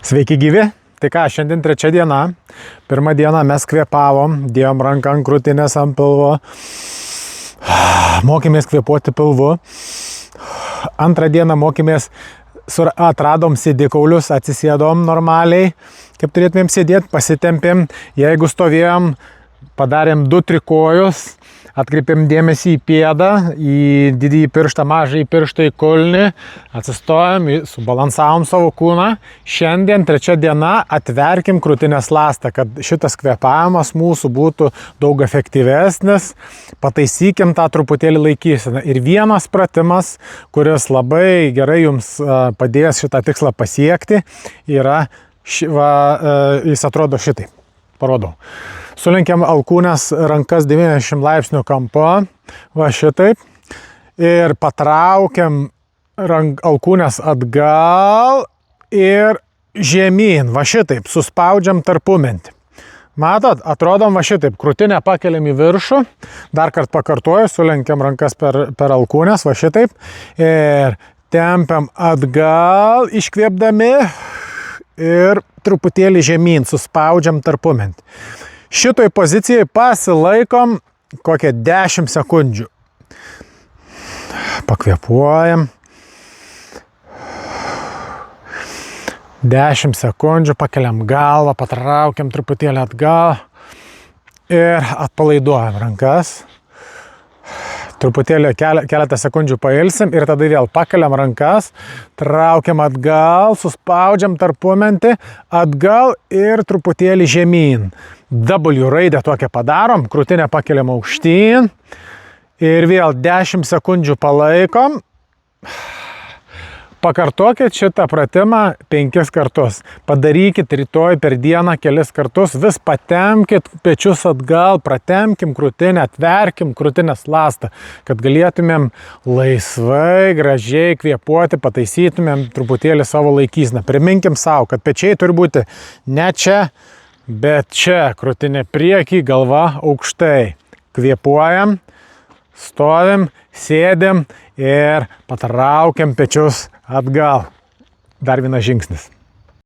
Sveiki gyvi. Tai ką, šiandien 3 diena. Pirmą dieną mes kvėpavom, dėjom ranką ant krūtinės, ant pilvo. Mokėmės kvėpuoti pilvu. Antrą dieną mokėmės, atradom sėdikaulius, atsisėdom normaliai, kaip turėtumėm sėdėti, pasitempėm. Jeigu stovėjom, padarėm 2 trikojus, atkreipėm dėmesį į pėdą, į didįjį pirštą, mažąjį pirštą, į kulnį, atsistojom, subalansavom savo kūną. Šiandien 3 diena atverkim krūtinės ląstą, kad šitas kvėpavimas mūsų būtų daug efektyvesnis. Pataisykim tą truputėlį laikyseną. Ir vienas pratimas, kuris labai gerai jums padės šitą tikslą pasiekti, yra, jis atrodo šitai. Parodau. Sulenkiam alkūnės rankas 90 laipsnių kampu, va šitaip, ir patraukiam alkūnės atgal ir žemyn, va šitaip, suspaudžiam tarpumentį. Matot, atrodom va šitaip, krūtinę pakeliam į viršų, dar kartą pakartoju, sulenkiam rankas per alkūnės, va šitaip, ir tempiam atgal, iškvėpdami ir truputėlį žemyn, suspaudžiam tarpumentį. Šitoj pozicijai pasilaikom kokią 10 sekundžių. Pakvėpuojam. 10 sekundžių, pakeliam galvą, patraukiam truputėlį atgal ir atpalaiduojam rankas. Truputėlį keletą sekundžių pailsim ir tada vėl pakeliam rankas, traukiam atgal, suspaudžiam tarpumentį, atgal ir truputėlį žemyn. W raidę tokią padarom, krūtinę pakeliam aukštyn ir vėl 10 sekundžių palaikom. Pakartokit šitą pratimą 5 kartus. Padarykit rytoj per dieną kelis kartus, vis patemkit pečius atgal, pratemkim krūtinę, atverkim krūtinės ląstą, kad galėtumėm laisvai, gražiai kvėpuoti, pataisytumėm truputėlį savo laikyseną. Priminkim savo, kad pečiai turi būti ne čia, bet čia, krūtinė priekį, galva aukštai. Kvėpuojam, stovim, sėdim ir patraukiam pečius atgal. Dar vienas žingsnis.